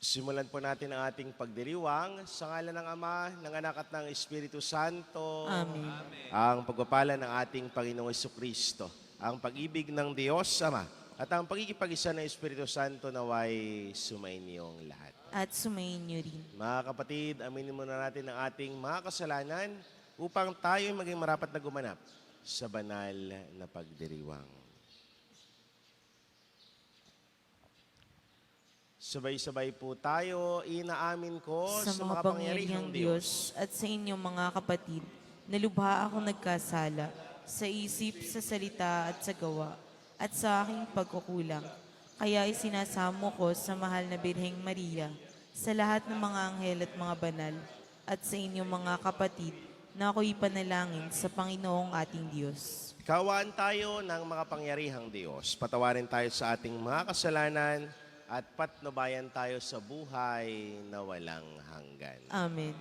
Simulan po natin ang ating pagdiriwang sa ngalan ng Ama, ng Anak at ng Espiritu Santo. Amen. Ang pagpapala ng ating Panginoong Jesucristo, ang pag-ibig ng Diyos Ama, at ang pagkikipag-isa ng Espiritu Santo naway sumainyong lahat. At sumainyo rin. Mga kapatid, aminin muna natin ang ating mga kasalanan upang tayo maging marapat na gumanap sa banal na pagdiriwang. Sabay-sabay po tayo, inaamin ko Sa mga pangyarihang Diyos at sa inyong mga kapatid, nalubha ako nagkasala sa isip, sa salita at sa gawa, at sa aking pagkukulang. Kaya isinasamo ko sa mahal na Birheng Maria, sa lahat ng mga anghel at mga banal, at sa inyong mga kapatid, na ako'y panalangin sa Panginoong ating Diyos. Kawaan tayo ng makapangyarihang Diyos. Patawarin tayo sa ating mga kasalanan at patnubayan tayo sa buhay na walang hanggan. Amen.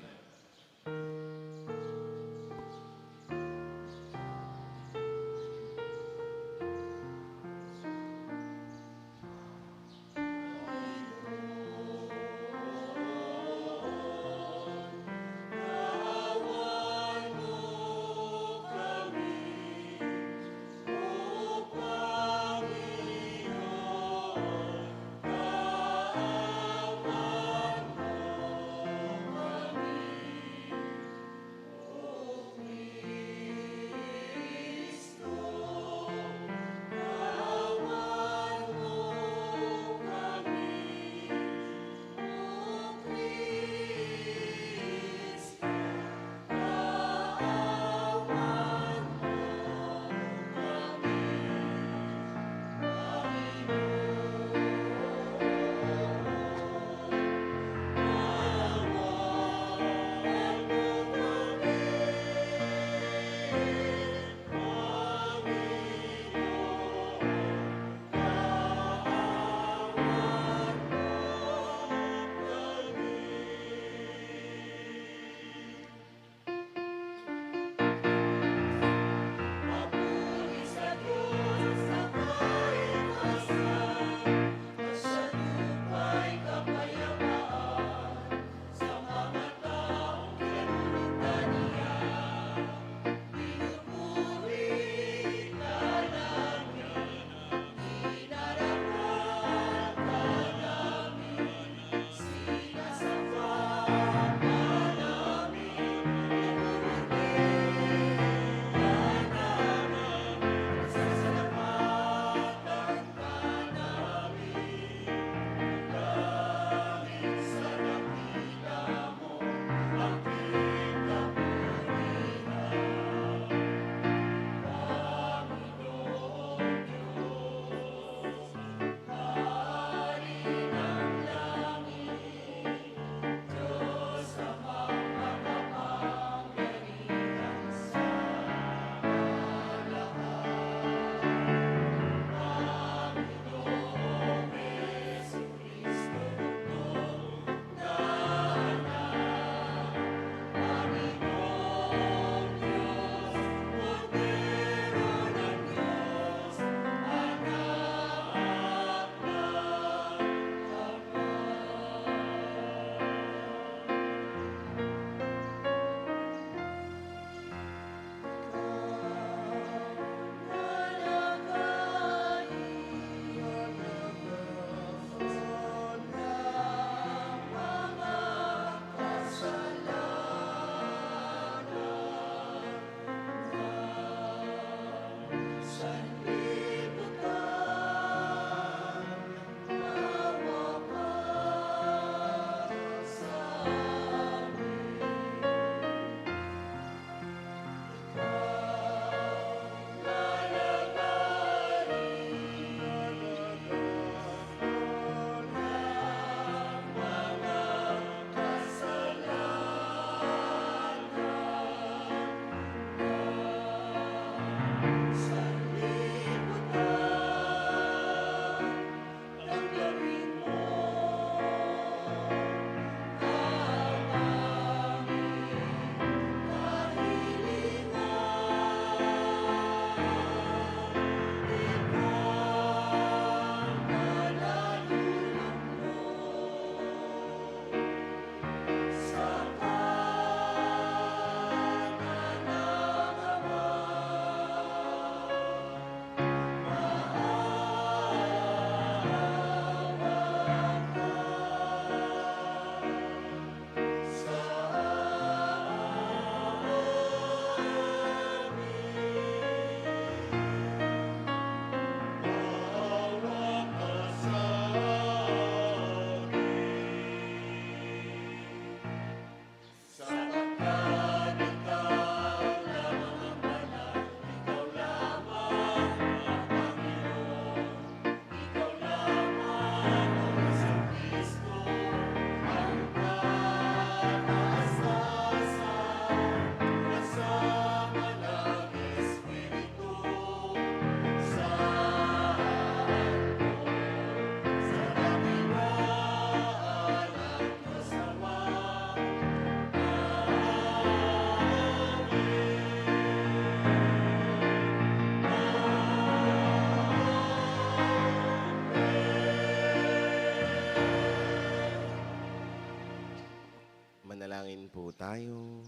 Manalangin po tayo.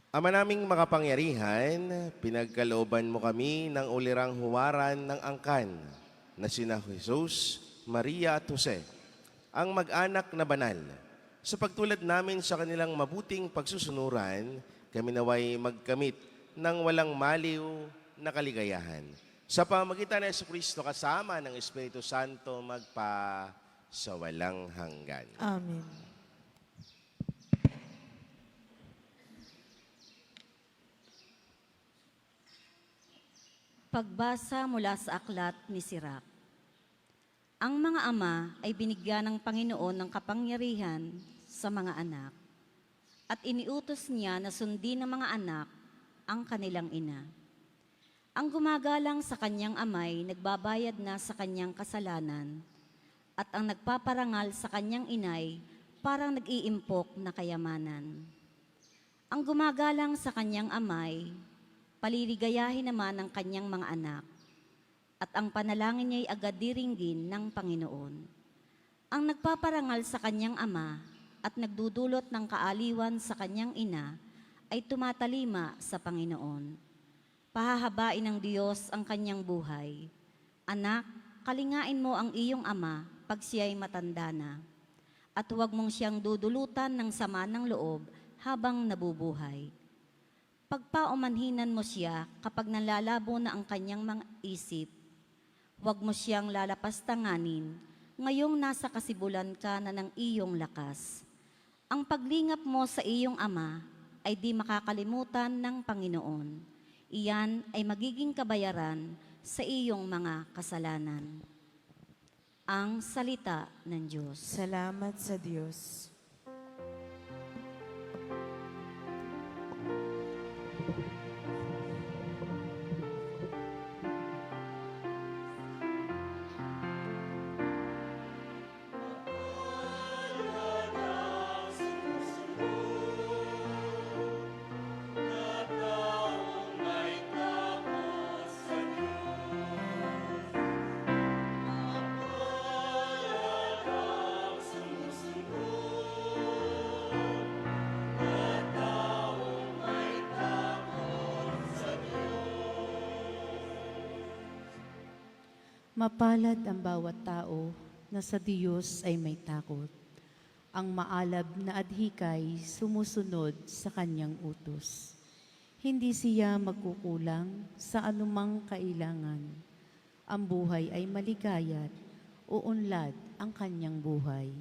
Ama naming makapangyarihan, pinagkalooban mo kami ng ulirang huwaran ng angkan na sina Jesus, Maria at Jose, ang mag-anak na banal. Sa pagtulad namin sa kanilang mabuting pagsusunuran, kami naway magkamit ng walang maliw na kaligayahan. Sa pamagitan ng Jesucristo kasama ng Espiritu Santo magpa sa walang hanggan. Amen. Pagbasa mula sa aklat ni Sirach. Ang mga ama ay binigyan ng Panginoon ng kapangyarihan sa mga anak, at iniutos niya na sundin ng mga anak ang kanilang ina. Ang gumagalang sa kanyang amay nagbabayad na sa kanyang kasalanan, at ang nagpaparangal sa kanyang inay parang nag-iimpok na kayamanan. Ang gumagalang sa kanyang amay, paliligayahin naman ang kanyang mga anak, at ang panalangin niya'y agad diringgin ng Panginoon. Ang nagpaparangal sa kanyang ama at nagdudulot ng kaaliwan sa kanyang ina ay tumatalima sa Panginoon. Pahahabain ng Diyos ang kanyang buhay. Anak, kalingain mo ang iyong ama pag siya'y matanda na, at huwag mong siyang dudulutan ng sama ng loob habang nabubuhay. Pagpaumanhinan mo siya kapag nalalabo na ang kanyang mga isip. Huwag mo siyang lalapastanganin ngayong nasa kasibulan ka na ng iyong lakas. Ang paglingap mo sa iyong ama ay di makakalimutan ng Panginoon. Iyan ay magiging kabayaran sa iyong mga kasalanan. Ang salita ng Diyos. Salamat sa Diyos. Mapalad ang bawat tao na sa Diyos ay may takot. Ang maalab na adhikay sumusunod sa kanyang utos. Hindi siya magkukulang sa anumang kailangan. Ang buhay ay maligaya't uunlad ang kanyang buhay.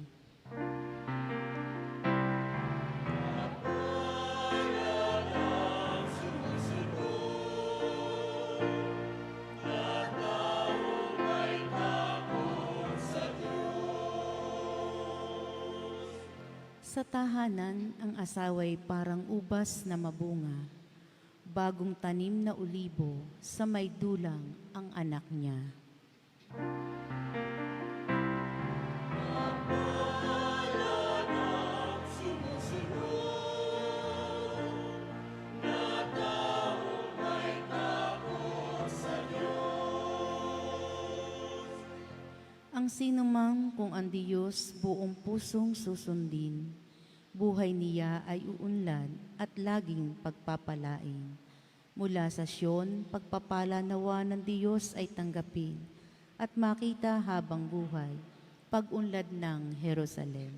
Sa tahanan, ang asaway parang ubas na mabunga, bagong tanim na ulibo, sa may dulang ang anak niya. Ang sinumang kung ang Diyos buong pusong susundin, buhay niya ay uunlad at laging pagpapalain. Mula sa Siyon, pagpapala nawa ng Diyos ay tanggapin at makita habang buhay, pag-unlad ng Jerusalem.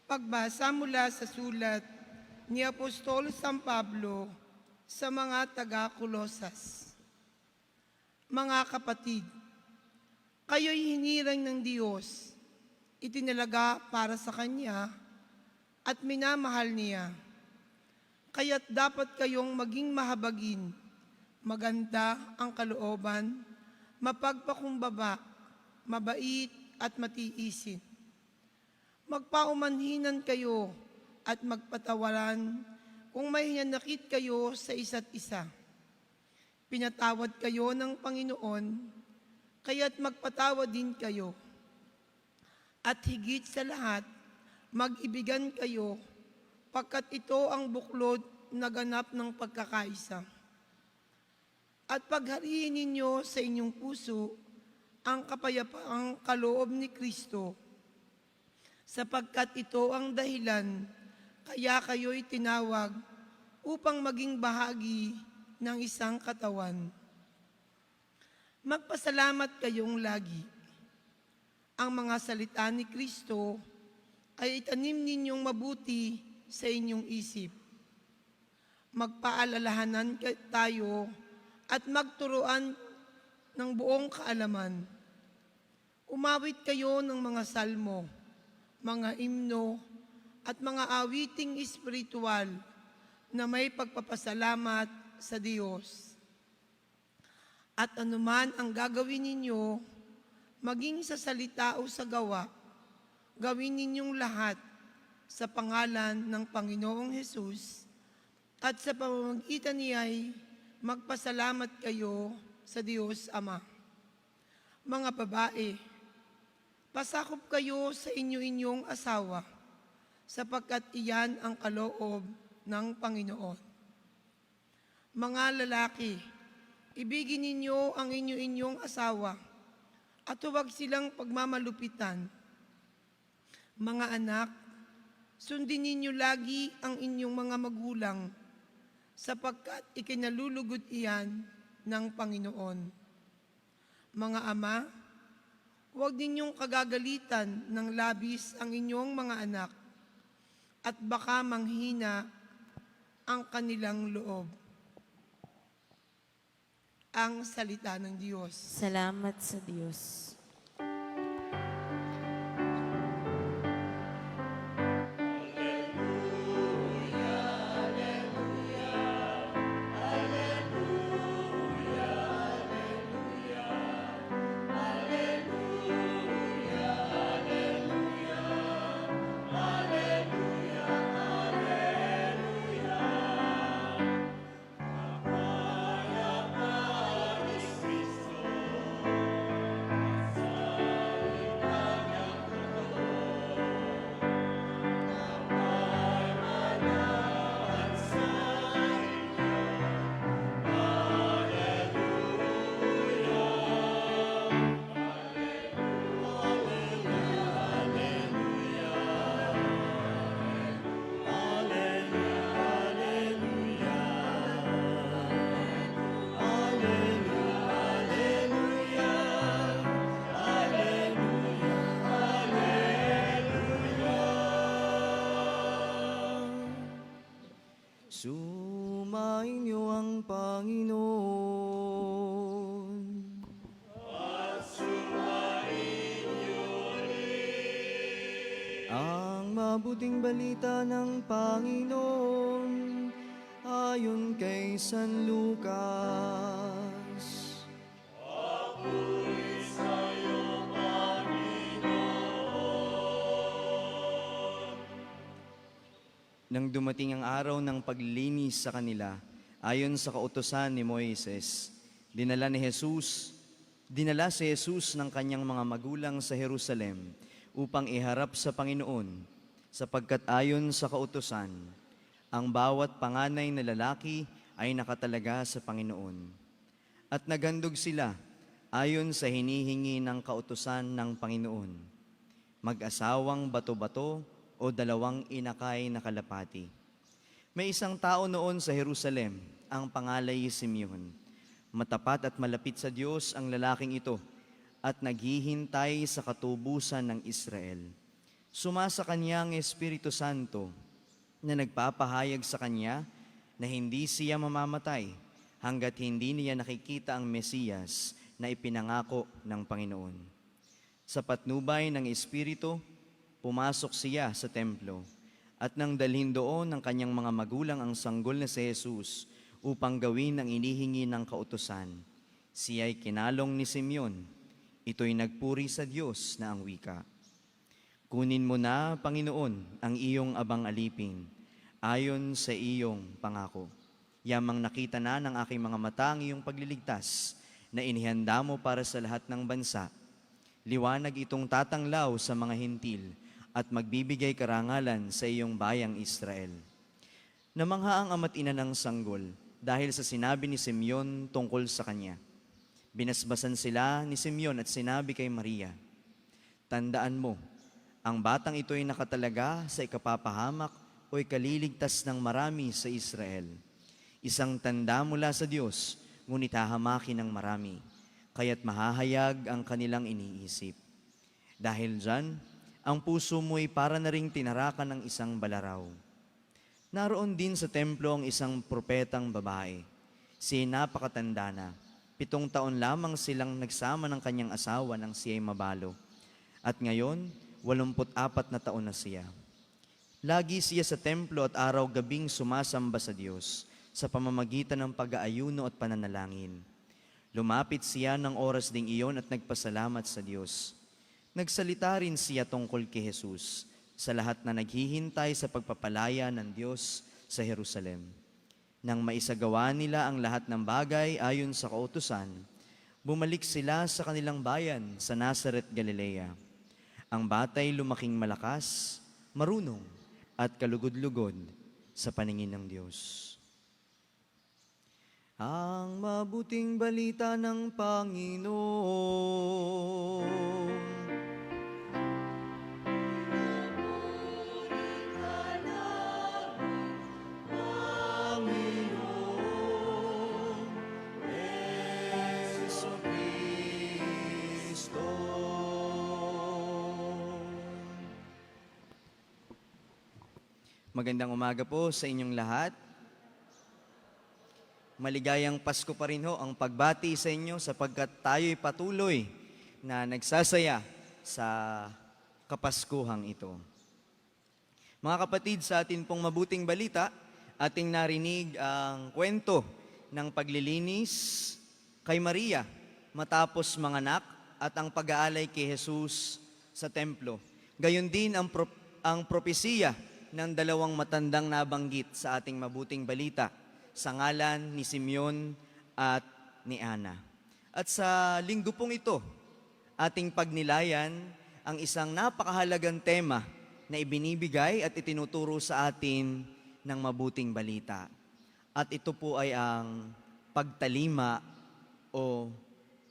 Pagbasa mula sa sulat ni Apostol San Pablo sa mga taga-Kolosas. Mga kapatid, kayo'y hinirang ng Diyos, itinalaga para sa Kanya at minamahal niya. Kaya't dapat kayong maging mahabagin, maganda ang kalooban, mapagpakumbaba, mabait at matiisin. Magpaumanhinan kayo at magpatawaran kung may hinanakit kayo sa isa't isa. Pinatawad kayo ng Panginoon, kaya't magpatawad din kayo. At higit sa lahat, mag-ibigan kayo, pagkat ito ang buklod na ganap ng pagkakaisa. At paghariin ninyo sa inyong puso ang kapayapaang kaloob ni Kristo, sapagkat ito ang dahilan kaya kayo'y tinawag upang maging bahagi ng isang katawan. Magpasalamat kayong lagi. Ang mga salita ni Kristo ay itanim ninyong mabuti sa inyong isip. Magpaalalahanan tayo at magturuan ng buong kaalaman. Umawit kayo ng mga salmo, mga imno, at mga awiting espiritual na may pagpapasalamat sa Diyos. At anuman ang gagawin ninyo, maging sa salita o sa gawa, gawin ninyong lahat sa pangalan ng Panginoong Hesus, at sa pamamagitan niya'y magpasalamat kayo sa Diyos Ama. Mga babae, pasakop kayo sa inyo-inyong asawa, sapagkat iyan ang kaloob ng Panginoon. Mga lalaki, ibigin ninyo ang inyo-inyong asawa at huwag silang pagmamalupitan. Mga anak, sundin ninyo lagi ang inyong mga magulang sapagkat ikinalulugod iyan ng Panginoon. Mga ama, huwag ninyong kagagalitan ng labis ang inyong mga anak at baka manghina ang kanilang loob. Ang salita ng Diyos. Salamat sa Diyos. Sumainyo ang Panginoon. Ang mabuting balita ng Panginoon ayon kay San Lucas. Nang dumating ang araw ng paglilinis sa kanila, ayon sa kautusan ni Moises, dinala si Jesus ng kanyang mga magulang sa Jerusalem upang iharap sa Panginoon, sapagkat ayon sa kautusan, ang bawat panganay na lalaki ay nakatalaga sa Panginoon. At nagandog sila ayon sa hinihingi ng kautusan ng Panginoon, mag-asawang bato-bato o dalawang inakay na kalapati. May isang tao noon sa Jerusalem, ang pangalay Simeon. Matapat at malapit sa Diyos ang lalaking ito at naghihintay sa katubusan ng Israel. Sumasa kanya ang Espiritu Santo na nagpapahayag sa kanya na hindi siya mamamatay hanggat hindi niya nakikita ang Mesiyas na ipinangako ng Panginoon. Sa patnubay ng Espiritu, pumasok siya sa templo at nang dalhin doon ng kanyang mga magulang ang sanggol na si Jesus upang gawin ang inihingi ng kautusan, siya'y kinalong ni Simeon. Ito'y nagpuri sa Diyos na ang wika, "Kunin mo na, Panginoon, ang iyong abang alipin, ayon sa iyong pangako. Yamang nakita na ng aking mga mata ang iyong pagliligtas, na inihanda mo para sa lahat ng bansa. Liwanag itong tatanglaw sa mga hintil at magbibigay karangalan sa iyong bayang Israel. Namangha ang ama't ina ng sanggol dahil sa sinabi ni Simeon tungkol sa kanya. Binasbasan sila ni Simeon at sinabi kay Maria, "Tandaan mo, ang batang ito ay nakatalaga sa ikapapahamak o ikaliligtas ng marami sa Israel. Isang tanda mula sa Diyos, ngunit hahamakin ng marami, kaya't mahahayag ang kanilang iniisip. Dahil dyan, ang puso mo'y para na ring tinarakan ng isang balaraw. Naroon din sa templo ang isang propetang babae. Siya'y napakatanda na. 7 taon lamang silang nagsama ng kanyang asawa nang siya'y mabalo. At ngayon, 84 na taon na siya. Lagi siya sa templo at araw-gabing sumasamba sa Diyos sa pamamagitan ng pag-aayuno at pananalangin. Lumapit siya ng oras ding iyon at nagpasalamat sa Diyos. Nagsalita rin siya tungkol kay Jesus sa lahat na naghihintay sa pagpapalaya ng Diyos sa Jerusalem. Nang maisagawa nila ang lahat ng bagay ayon sa kautusan, bumalik sila sa kanilang bayan sa Nazaret, Galilea. Ang batay lumaking malakas, marunong, at kalugod-lugod sa paningin ng Diyos. Ang mabuting balita ng Panginoon. Magandang umaga po sa inyong lahat. Maligayang Pasko pa rin ho ang pagbati sa inyo sapagkat tayo'y patuloy na nagsasaya sa Kapaskuhang ito. Mga kapatid, sa atin pong mabuting balita, ating narinig ang kwento ng paglilinis kay Maria matapos manganak at ang pag-aalay kay Jesus sa templo. Gayon din ang propesiya ng 2 matandang nabanggit sa ating mabuting balita sa ngalan ni Simeon at ni Ana. At sa linggo pong ito, ating pagnilayan ang isang napakahalagang tema na ibinibigay at itinuturo sa atin ng mabuting balita. At ito po ay ang pagtalima o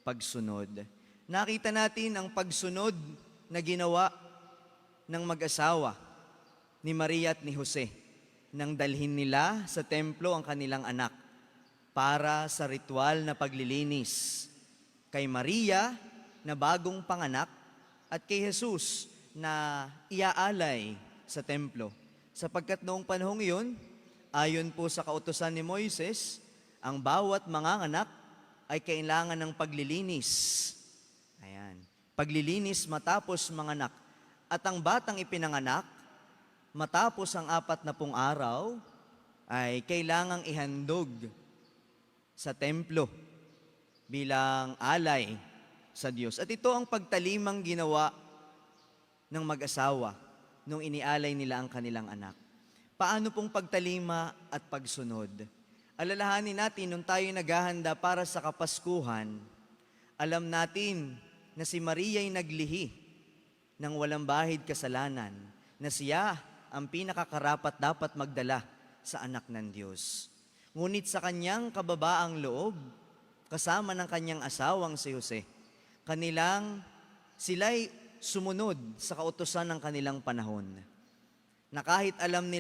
pagsunod. Nakita natin ang pagsunod na ginawa ng mag-asawa ni Maria at ni Jose nang dalhin nila sa templo ang kanilang anak para sa ritual na paglilinis. Kay Maria na bagong panganak at kay Jesus na iaalay sa templo. Sapagkat noong panahong iyon, ayon po sa kautusan ni Moises, ang bawat manganganak ay kailangan ng paglilinis. Ayan. Paglilinis matapos manganak. At ang batang ipinanganak, matapos ang 40 araw, ay kailangang ihandog sa templo bilang alay sa Diyos. At ito ang pagtalimang ginawa ng mag-asawa nung inialay nila ang kanilang anak. Paano pong pagtalima at pagsunod? Alalahanin natin, nung tayo naghahanda para sa Kapaskuhan, alam natin na si Maria ay naglihi ng walang bahid kasalanan, na siya ang pinakakarapat dapat magdala sa anak ng Diyos. Ngunit sa kanyang kababaang loob, kasama ng kanyang asawang si Jose, sila'y sumunod sa kautusan ng kanilang panahon. Na kahit alam ni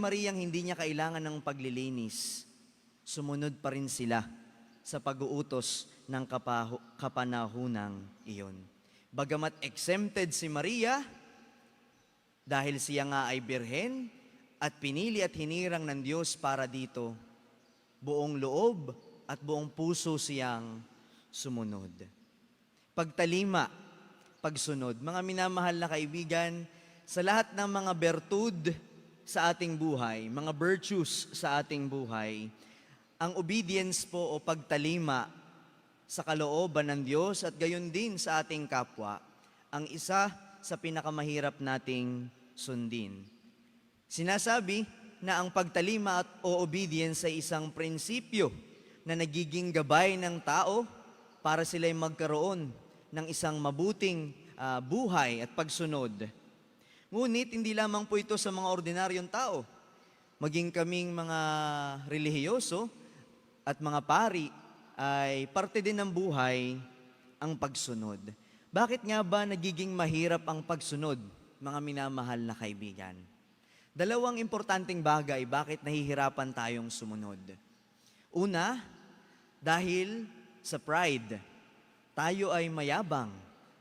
Mariang hindi niya kailangan ng paglilinis, sumunod pa rin sila sa pag-uutos ng kapanahunang iyon. Bagamat exempted si Maria, dahil siya nga ay birhen at pinili at hinirang ng Diyos para dito, buong loob at buong puso siyang sumunod. Pagtalima, pagsunod. Mga minamahal na kaibigan, sa lahat ng mga bertud sa ating buhay, mga virtues sa ating buhay, ang obedience po o pagtalima sa kalooban ng Diyos at gayon din sa ating kapwa, ang isa sa pinakamahirap nating sundin. Sinasabi na ang pagtalima o obedience ay isang prinsipyo na nagiging gabay ng tao para sila'y magkaroon ng isang mabuting buhay at pagsunod. Ngunit hindi lamang po ito sa mga ordinaryong tao. Maging kaming mga relihiyoso at mga pari ay parte din ng buhay ang pagsunod. Bakit nga ba nagiging mahirap ang pagsunod, mga minamahal na kaibigan? Dalawang importanteng bagay bakit nahihirapan tayong sumunod. Una, dahil sa pride. Tayo ay mayabang,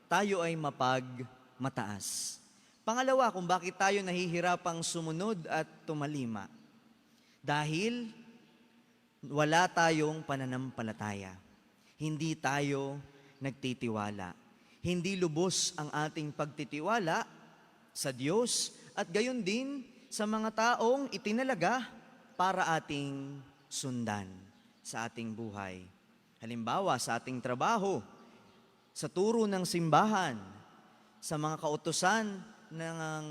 tayo ay mapagmataas. Pangalawa, kung bakit tayo nahihirapang sumunod at tumalima. Dahil wala tayong pananampalataya. Hindi tayo nagtitiwala. Hindi lubos ang ating pagtitiwala sa Diyos at gayon din sa mga taong itinalaga para ating sundan sa ating buhay. Halimbawa, sa ating trabaho, sa turo ng simbahan, sa mga kautusan ng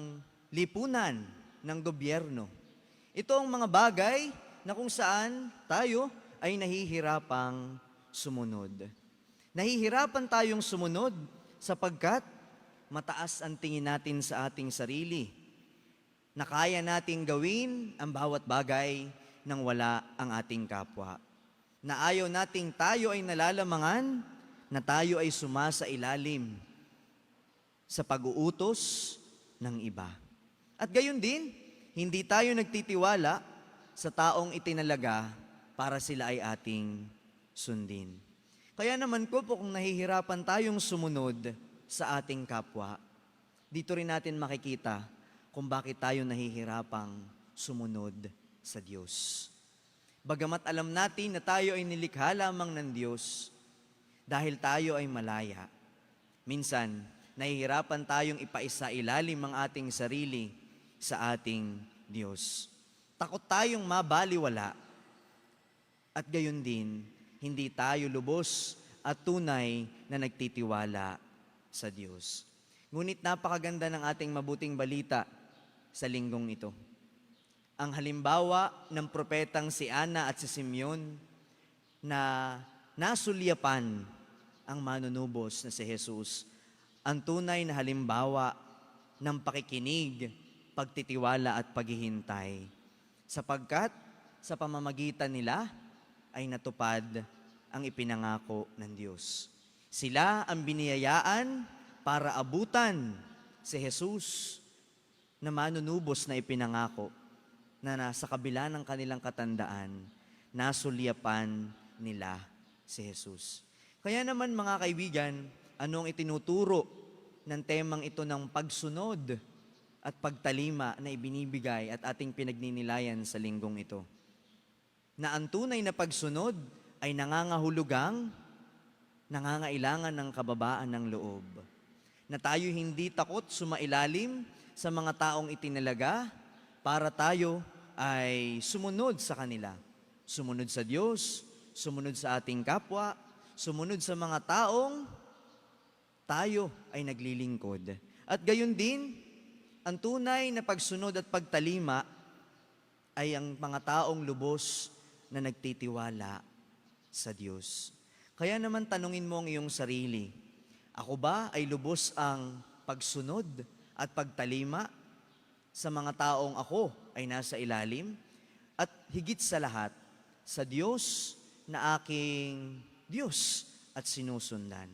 lipunan ng gobyerno. Ito ang mga bagay na kung saan tayo ay nahihirapang sumunod. Nahihirapan tayong sumunod sapagkat mataas ang tingin natin sa ating sarili, na kaya nating gawin ang bawat bagay nang wala ang ating kapwa. Na ayaw nating tayo ay nalalamangan, na tayo ay sumasa ilalim sa pag-uutos ng iba. At gayon din, hindi tayo nagtitiwala sa taong itinalaga para sila ay ating sundin. Kaya naman po kung nahihirapan tayong sumunod sa ating kapwa, dito rin natin makikita kung bakit tayo nahihirapang sumunod sa Diyos. Bagamat alam natin na tayo ay nilikha lamang ng Diyos, dahil tayo ay malaya, minsan nahihirapan tayong ipaisa ilalim ang ating sarili sa ating Diyos. Takot tayong mabaliwala at gayon din, hindi tayo lubos at tunay na nagtitiwala sa Diyos. Ngunit napakaganda ng ating mabuting balita sa linggong ito. Ang halimbawa ng propetang si Ana at si Simeon na nasulyapan ang manunubos na si Jesus, ang tunay na halimbawa ng pakikinig, pagtitiwala at paghihintay. Sapagkat sa pamamagitan nila ay natupad ang ipinangako ng Diyos. Sila ang biniyayaan para abutan si Jesus na manunubos na ipinangako na nasa kabila ng kanilang katandaan, nasulyapan nila si Jesus. Kaya naman mga kaibigan, anong itinuturo ng temang ito ng pagsunod at pagtalima na ibinibigay at ating pinagninilayan sa linggong ito? Na ang tunay na pagsunod ay nangangahulugang, nangangailangan ng kababaan ng loob. Na tayo hindi takot sumailalim sa mga taong itinalaga para tayo ay sumunod sa kanila. Sumunod sa Diyos, sumunod sa ating kapwa, sumunod sa mga taong tayo ay naglilingkod. At gayon din, ang tunay na pagsunod at pagtalima ay ang mga taong lubos na nagtitiwala sa Diyos. Kaya naman tanungin mo ang iyong sarili, ako ba ay lubos ang pagsunod at pagtalima sa mga taong ako ay nasa ilalim? At higit sa lahat, sa Diyos na aking Diyos at sinusundan.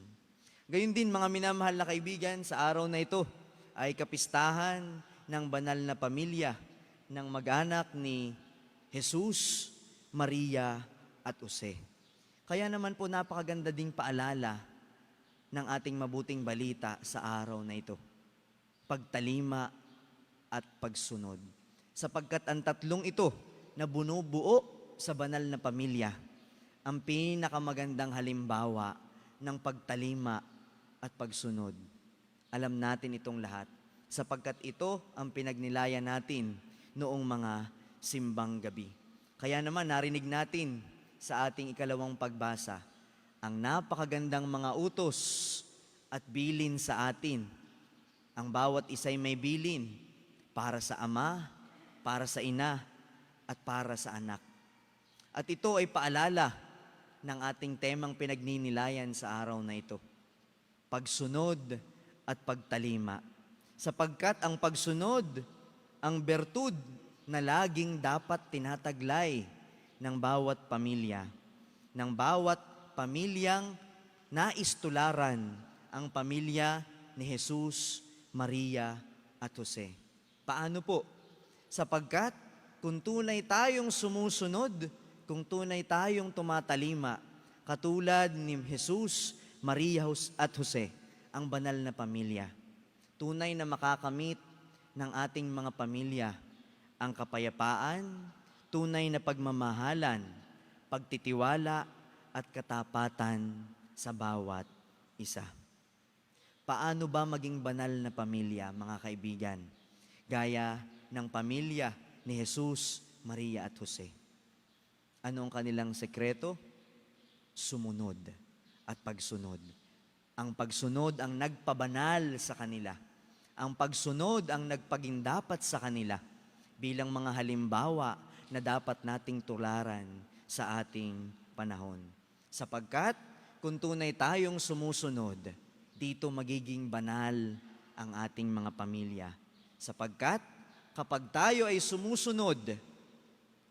Gayun din mga minamahal na kaibigan, sa araw na ito ay kapistahan ng banal na pamilya ng mag-anak ni Jesus, Maria at Jose. Kaya naman po napakaganda ding paalala ng ating mabuting balita sa araw na ito. Pagtalima at pagsunod. Sapagkat ang tatlong ito na bunubuo sa banal na pamilya, ang pinakamagandang halimbawa ng pagtalima at pagsunod. Alam natin itong lahat, sapagkat ito ang pinagnilayan natin noong mga simbang gabi. Kaya naman narinig natin sa ating ikalawang pagbasa ang napakagandang mga utos at bilin sa atin. Ang bawat isa'y may bilin para sa ama, para sa ina, at para sa anak. At ito ay paalala ng ating temang pinagninilayan sa araw na ito. Pagsunod at pagtalima. Sapagkat ang pagsunod, ang bertud na laging dapat tinataglay ng bawat pamilya. Ng bawat pamilyang naistularan ang pamilya ni Jesus, Maria at Jose. Paano po? Sapagkat kung tunay tayong sumusunod, kung tunay tayong tumatalima, katulad ni Jesus, Maria at Jose, ang banal na pamilya, tunay na makakamit ng ating mga pamilya ang kapayapaan, tunay na pagmamahalan, pagtitiwala at katapatan sa bawat isa. Paano ba maging banal na pamilya, mga kaibigan? Gaya ng pamilya ni Jesus, Maria at Jose. Ano ang kanilang sekreto? Sumunod at pagsunod. Ang pagsunod ang nagpabanal sa kanila. Ang pagsunod ang nagpagindapat sa kanila bilang mga halimbawa na dapat nating tularan sa ating panahon. Sapagkat kung tunay tayong sumusunod, dito magiging banal ang ating mga pamilya. Sapagkat kapag tayo ay sumusunod,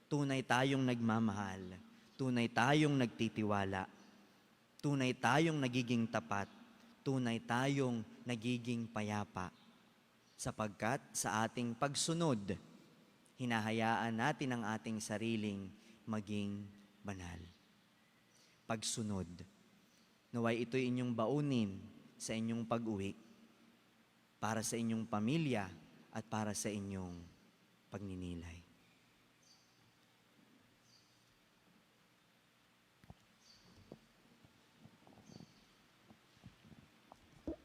tunay tayong nagmamahal, tunay tayong nagtitiwala, tunay tayong nagiging tapat, tunay tayong nagiging payapa. Sapagkat sa ating pagsunod, hinahayaan natin ang ating sariling maging banal. Pagsunod. Naway ito'y inyong baunin sa inyong pag-uwi, para sa inyong pamilya at para sa inyong pagninilay.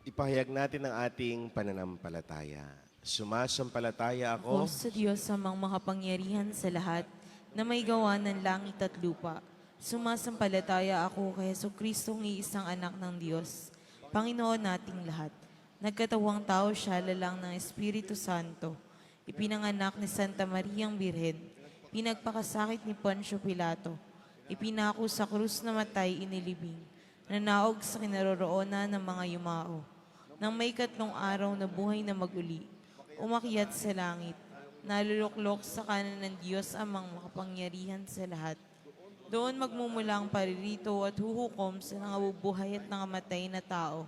Ipahayag natin ang ating pananampalataya. Sumasampalataya Ako ako sa Diyos amang makapangyarihan sa lahat na may gawa ng langit at lupa. Sumasampalataya ako kay Jesucristong iisang anak ng Diyos, Panginoon nating lahat. Nagkatawang tao siya lalang ng Espiritu Santo. Ipinanganak ni Santa Mariang Birhen. Pinagpakasakit ni Poncio Pilato. Ipinako sa krus na matay inilibing. Nanaog sa kinaroroonan ng mga yumao. Nang may 3 araw na buhay na maguli, umakyat sa langit, naluluklok sa kanan ng Diyos amang makapangyarihan sa lahat. Doon magmumulang paririto at huhukom sa nangabubuhay at nangamatay na tao.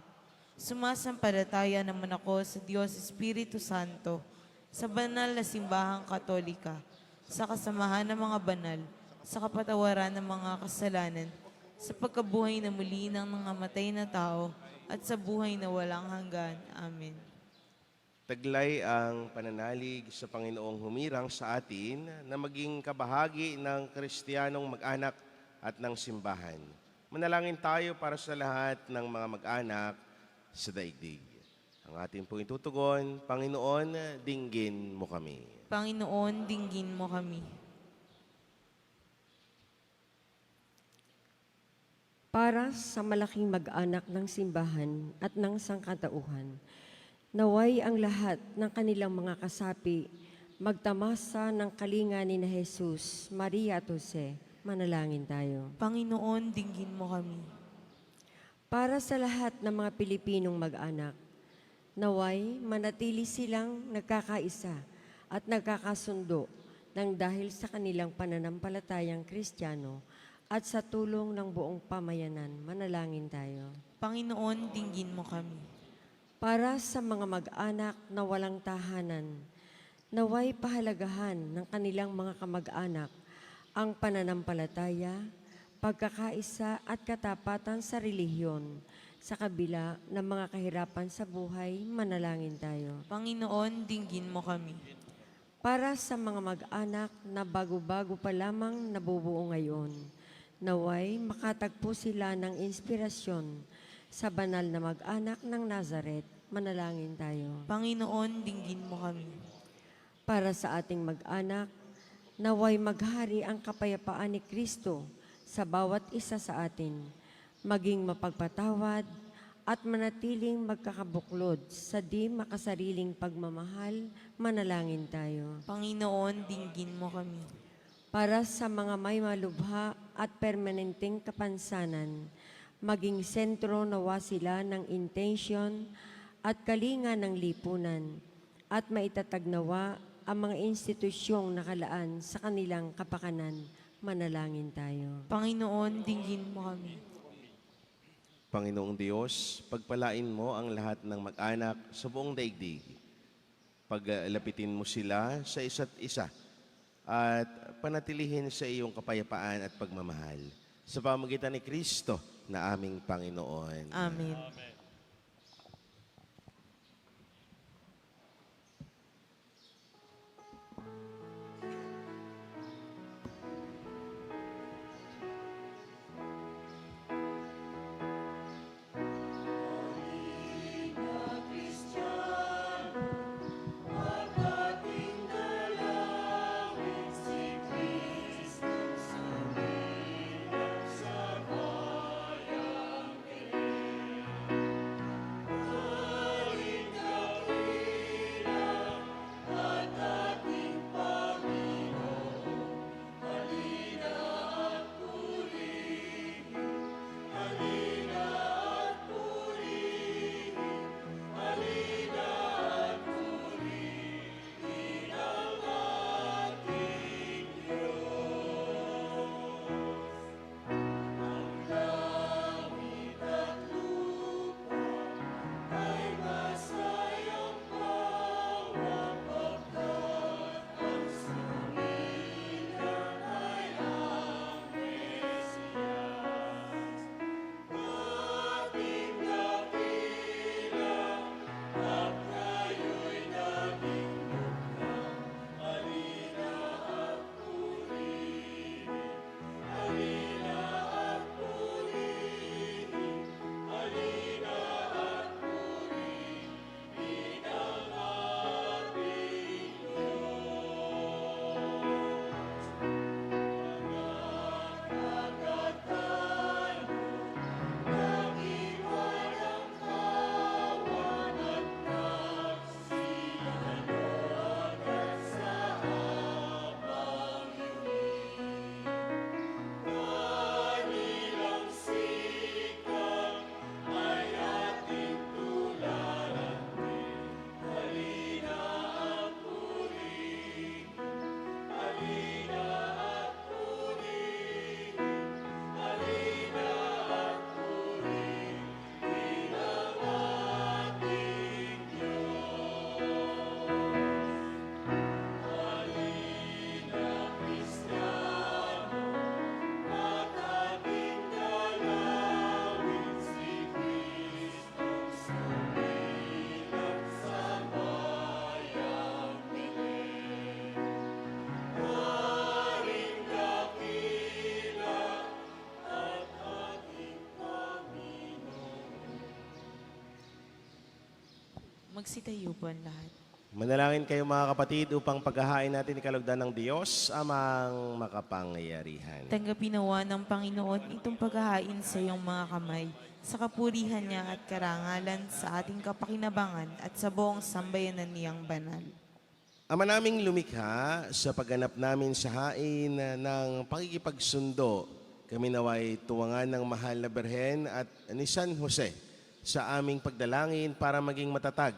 Sumasampalataya naman ako sa Diyos Espiritu Santo, sa banal na simbahang katolika, sa kasamahan ng mga banal, sa kapatawaran ng mga kasalanan, sa pagkabuhay na muli ng nangamatay na tao, at sa buhay na walang hanggan. Amen. taglay ang pananalig sa Panginoong humirang sa atin na maging kabahagi ng Kristiyanong mag-anak at ng simbahan. Manalangin tayo para sa lahat ng mga mag-anak sa daigdig. Ang ating pong itutugon, Panginoon, dinggin mo kami. Panginoon, dinggin mo kami. Para sa malaking mag-anak ng simbahan at ng sangkatauhan, naway ang lahat ng kanilang mga kasapi magtamasa ng kalinga ni na Jesus, Maria at Jose. Manalangin tayo. Panginoon, dinggin mo kami. Para sa lahat ng mga Pilipinong mag-anak, naway manatili silang nagkakaisa at nagkakasundo nang dahil sa kanilang pananampalatayang Kristiyano at sa tulong ng buong pamayanan. Manalangin tayo. Panginoon, dinggin mo kami. Para sa mga mag-anak na walang tahanan, naway pahalagahan ng kanilang mga kamag-anak ang pananampalataya, pagkakaisa at katapatan sa relihiyon sa kabila ng mga kahirapan sa buhay. Manalangin tayo. Panginoon, dinggin mo kami. Para sa mga mag-anak na bago-bago pa lamang nabubuo ngayon, naway makatagpo sila ng inspirasyon sa banal na mag-anak ng Nazaret. Manalangin tayo. Panginoon, dinggin mo kami. Para sa ating mag-anak, naway maghari ang kapayapaan ni Kristo sa bawat isa sa atin, maging mapagpatawad at manatiling magkakabuklod sa di makasariling pagmamahal. Manalangin tayo. Panginoon, dinggin mo kami. para sa mga may malubha at permanenteng kapansanan. Maging sentro nawa sila ng intensyon at kalinga ng lipunan at maitatag nawa ang mga institusyong nakalaan sa kanilang kapakanan. Manalangin tayo. Panginoon, dinggin mo kami. Panginoong Diyos, pagpalain mo ang lahat ng mag-anak sa buong daigdig. Paglapitin mo sila sa isa't isa at panatilihin sa iyong kapayapaan at pagmamahal. Sa pamamagitan ni Kristo na aming Panginoon. Amen. Magsitayo po ang lahat. Manalangin kayo mga kapatid upang paghahain natin ikalugdan ng Diyos amang makapangyarihan. Tanggapin nawa ng Panginoon itong paghahain sa iyong mga kamay, sa kapurihan niya at karangalan sa ating kapakinabangan at sa buong sambayanan niyang banal. Ama naming lumikha, sa pagganap namin sa hain ng pakikipagsundo, kami naway tuwangan ng mahal na Berhen at ni San Jose sa aming pagdalangin para maging matatag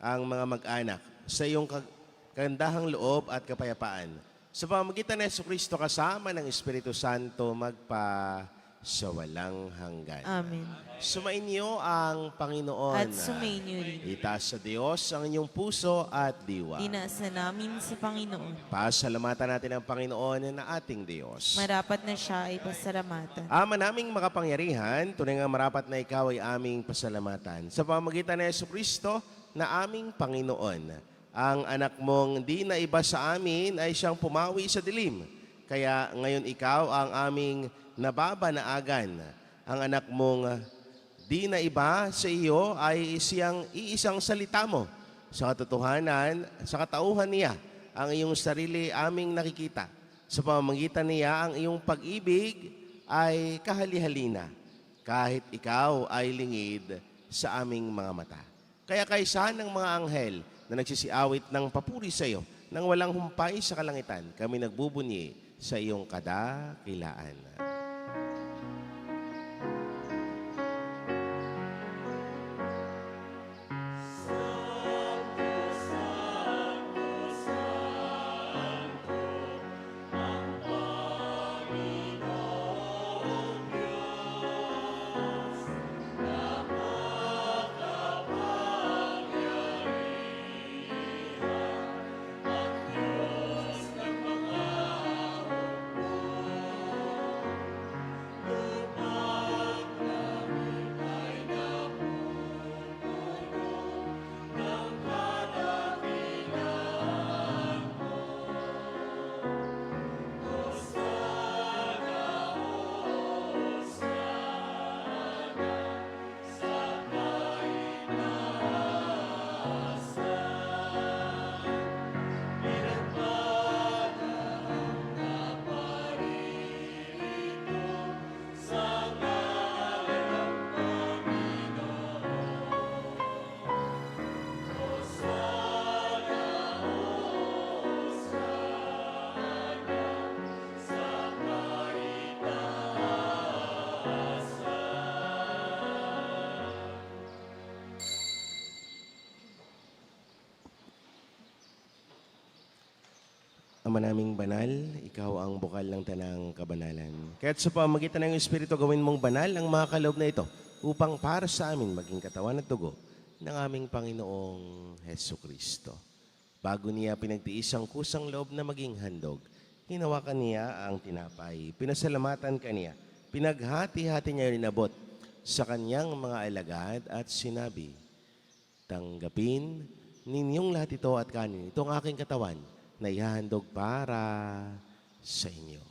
ang mga mag-anak sa iyong kagandahang loob at kapayapaan. Sa pamamagitan ni Jesucristo kasama ng Espiritu Santo magpa sa walang hanggan. Amen. Sumainyo ang Panginoon. At sumainyo rin. Itaas sa Diyos ang inyong puso at diwa. Dinasa namin sa Panginoon. Pasalamatan natin ang Panginoon na ating Diyos. Marapat na siya ay pasalamatan. Ama naming makapangyarihan, tunay nga marapat na ikaw ay aming pasalamatan. Sa pamagitan ni Jesucristo na aming Panginoon, ang anak mong di na iba sa amin ay siyang pumawi sa dilim. Kaya ngayon ikaw ang aming nababanaagan. Ang anak mong di na iba sa iyo ay siyang iisang salita mo. Sa katotohanan, sa katauhan niya, ang iyong sarili aming nakikita. Sa pamamagitan niya, ang iyong pag-ibig ay kahali-halina, kahit ikaw ay lingid sa aming mga mata. Kaya kaysa ng mga anghel na nagsisiawit ng papuri sa iyo, nang walang humpay sa kalangitan, kami nagbubunyi sa iyong kadakilaan. Ama naming banal, ikaw ang bukal ng tanang kabanalan. Kaya't sa pamamagitan ng Espiritu gawin mong banal ang mga kaloob na ito upang para sa amin maging katawan at dugo ng aming Panginoong Heso Kristo. Bago niya pinagtiis ang kusang loob na maging handog, hinawakan niya ang tinapay, pinasalamatan kaniya, pinaghati-hati niya inabot sa kanyang mga alagad at sinabi, tanggapin ninyong lahat ito at kanin, ito ang aking katawan na ihahandog para sa inyo.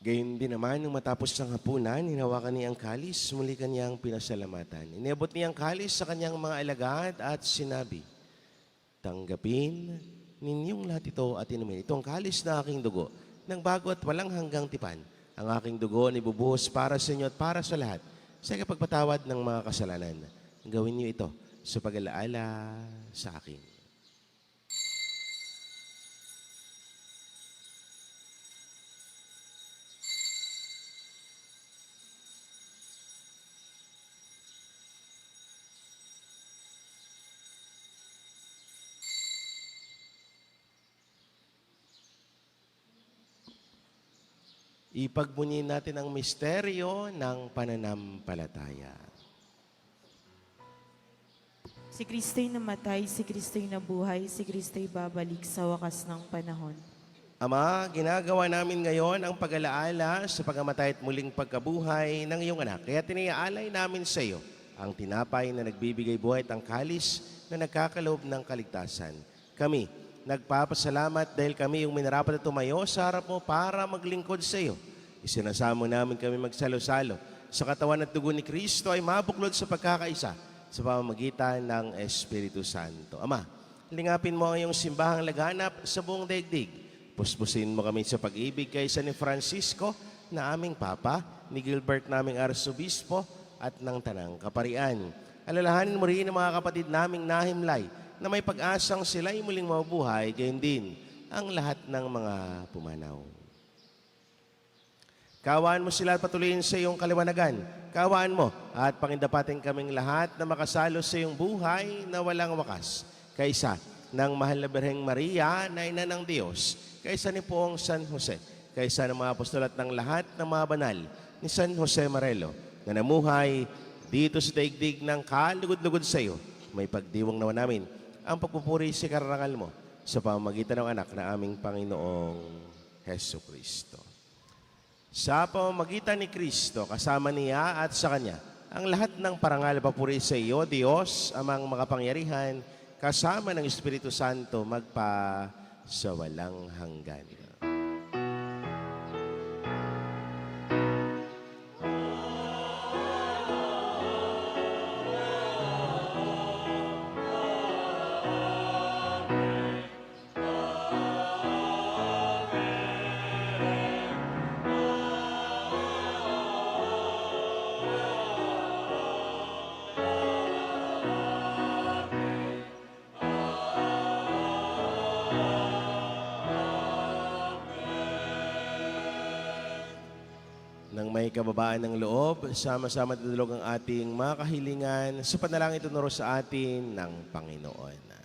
Gayun din naman, nung matapos ang hapunan, hinawakan niya ang kalis, muli kanyang pinasalamatan. Inabot niya ang kalis sa kanyang mga alagad at sinabi, tanggapin ninyong lahat ito at inumin. Ito ang kalis na aking dugo, ng bago at walang hanggang tipan. Ang aking dugo ni bubuhos para sa inyo at para sa lahat, sa kapagpatawad ng mga kasalanan. Gawin niyo ito sa pag-alaala sa akin. Ipagbunyin natin ang misteryo ng pananampalataya. Si Kristo'y namatay, si Kristo'y nabuhay, si Kristo'y babalik sa wakas ng panahon. Ama, ginagawa namin ngayon ang pag-alaala sa pagamatay at muling pagkabuhay ng iyong anak. Kaya tiniaalay namin sa iyo ang tinapay na nagbibigay buhay at ang kalis na nagkakaloob ng kaligtasan. Kami, nagpapasalamat dahil kami yung minarapat na tumayo sa harap mo para maglingkod sa iyo. Isinasamo namin kami magsalo-salo sa katawan at dugo ni Kristo ay mabuklod sa pagkakaisa sa pamamagitan ng Espiritu Santo. Ama, lingapin mo ang iyong simbahang laganap sa buong daigdig. Puspusin mo kami sa pag-ibig kay San Francisco na aming Papa, ni Gilbert naming Arsobispo at ng Tanang Kaparian. Alalahanin mo rin ang mga kapatid naming nahimlay na may pag-asang sila'y muling mabuhay, gayon din ang lahat ng mga pumanaw. Kawaan mo sila at patuloyin sa iyong kaliwanagan. Kawaan mo at pakindapatin kaming lahat na makasalo sa iyong buhay na walang wakas. Kaysa ng mahal na Birheng Maria na ina ng Diyos, kaysa ni Poong San Jose, kaysa ng mga apostol at ng lahat ng mga banal ni San Jose Marelo na namuhay dito sa daigdig ng kalugod-lugod sa iyo. May pagdiwang naman namin ang pagpupuri sa karangal mo sa pamamagitan ng anak na aming Panginoong Heso Kristo. Sa pamamagitan ni Kristo, kasama niya at sa Kanya, ang lahat ng parangal papuri sa iyo, Diyos, amang makapangyarihan, kasama ng Espiritu Santo, magpa sa walang hanggan. Nang may kababaan ng loob, sama-sama tutulog ang ating mga kahilingan sa panalangin itunuro sa atin ng Panginoon.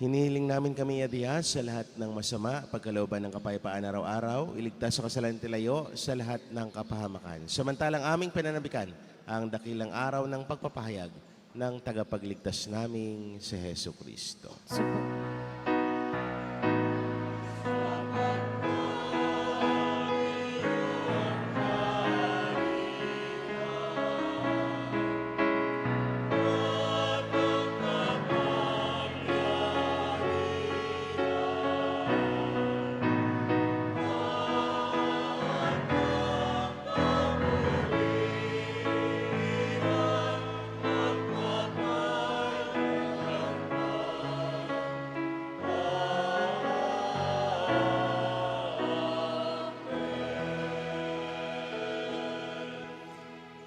Hinihiling namin kami, Diyos, sa lahat ng masama, pagkalooban ng kapayapaan araw-araw, iligtas sa kasalan tilayo sa lahat ng kapahamakan. Samantalang aming pinanabikan ang dakilang araw ng pagpapahayag ng tagapagligtas naming si Hesu Kristo. Supo.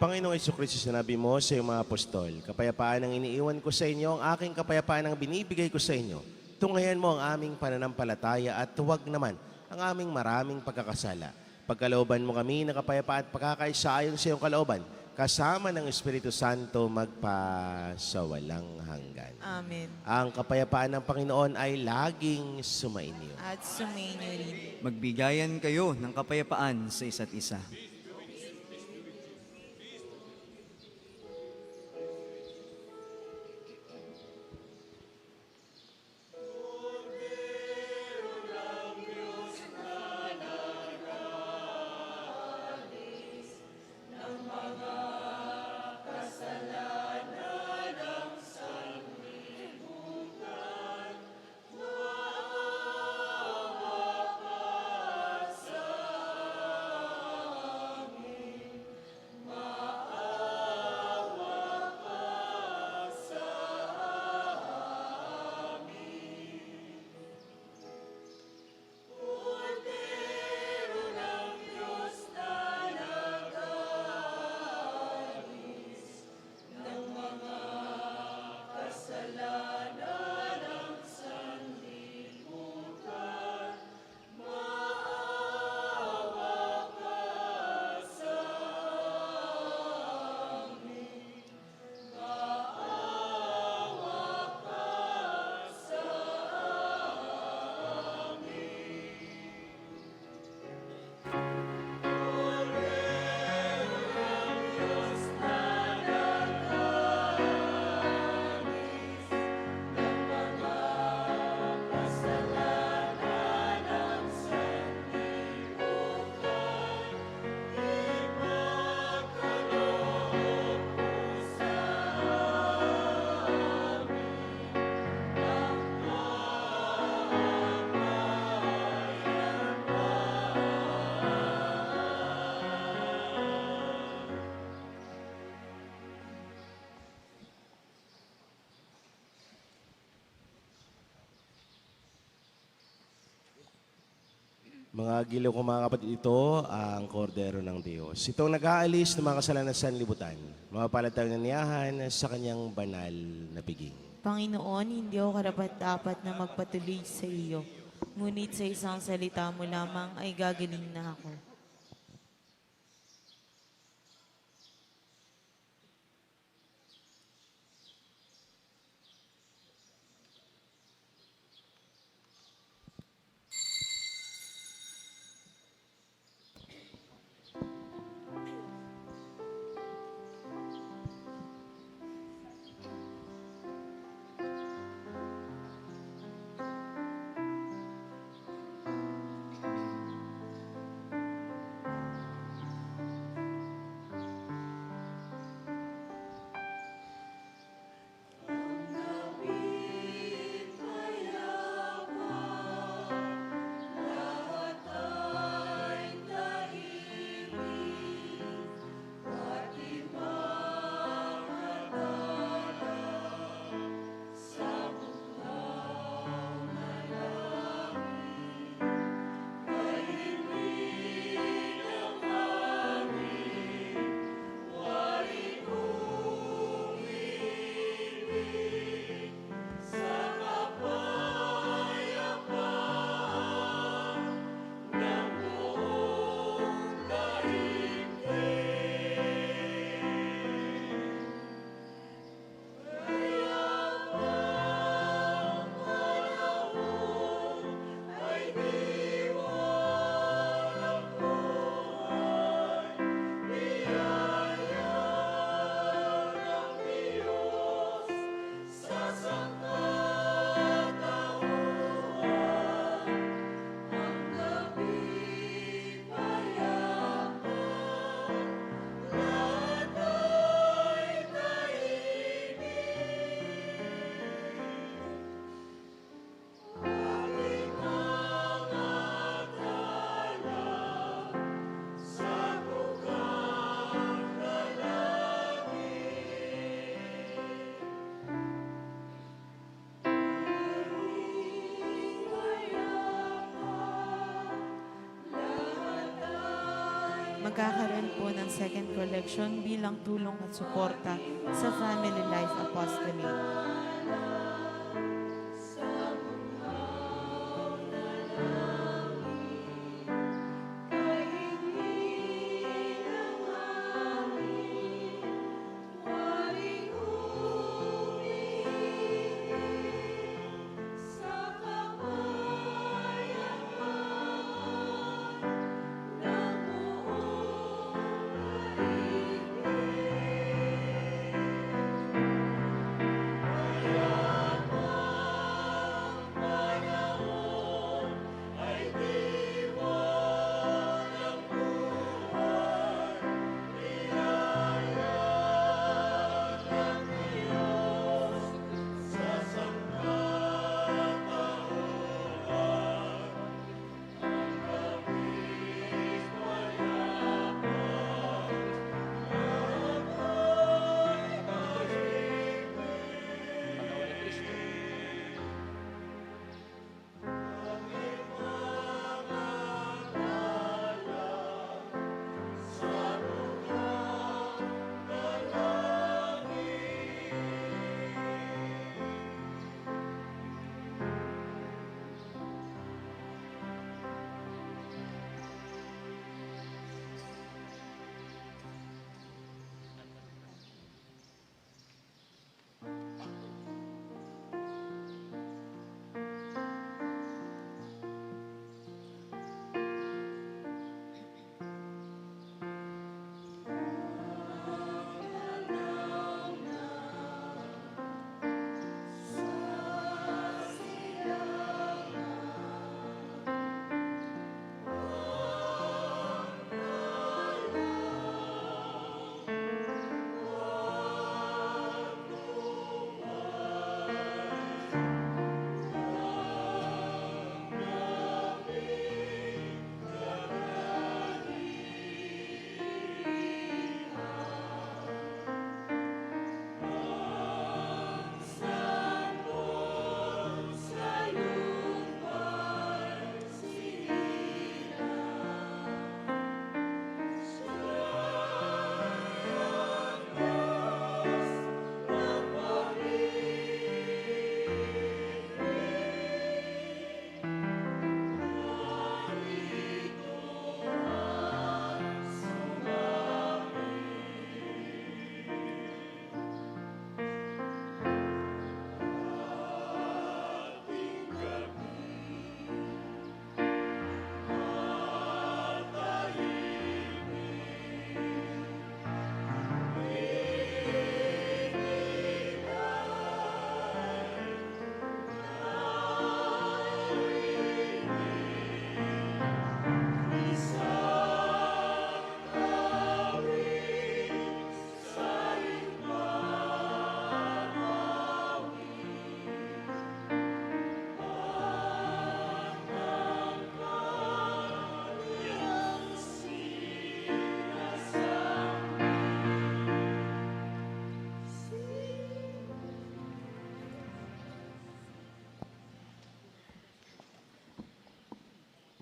Panginoong Jesucristo, sinabi mo sa iyong mga apostol, kapayapaan ang iniiwan ko sa inyo, ang aking kapayapaan ang binibigay ko sa inyo. Tunghayan mo ang aming pananampalataya at huwag naman ang aming maraming pagkakasala. Pagkalooban mo kami ng kapayapaan at pagkakaisa ayon sa iyong kalooban, kasama ng Espiritu Santo magpasawalang hanggan. Amen. Ang kapayapaan ng Panginoon ay laging sumainyo. At sumainyo rin. Magbigayan kayo ng kapayapaan sa isa't isa. Mga giliw kong mga kapatid, ito ang kordero ng Diyos. Itong nag-aalis ng mga kasalanan sa sanlibutan. Mapapalad tayo naniyahan sa kanyang banal na piging. Panginoon, hindi ako karapat-dapat na magpatuloy sa iyo. Ngunit sa isang salita mo lamang ay gagaling na ako. Magkakaroon po ng second collection bilang tulong at suporta sa Family Life Apostolate.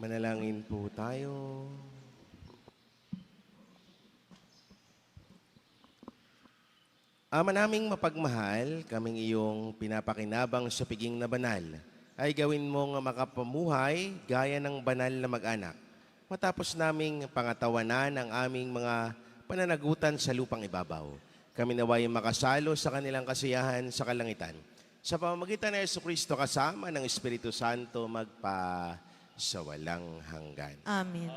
Manalangin po tayo. Ama naming mapagmahal, kaming iyong pinapakinabang sa piging na banal, ay gawin mong makapamuhay gaya ng banal na mag-anak. Matapos naming pangatawanan ang aming mga pananagutan sa lupang ibabaw, kami naway makasalo sa kanilang kasiyahan sa kalangitan. Sa pamamagitan ng Jesucristo kasama ng Espiritu Santo magpa sa walang hanggan. Amen.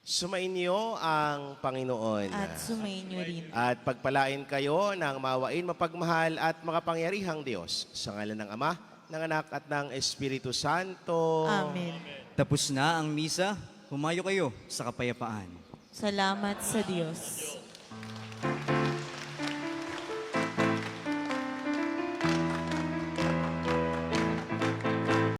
Sumainyo ang Panginoon. At sumainyo rin. At pagpalain kayo ng mawain, mapagmahal at makapangyarihang Diyos sa ngalan ng Ama, ng Anak at ng Espiritu Santo. Amen. Tapos na ang misa, humayo kayo sa kapayapaan. Salamat sa Diyos.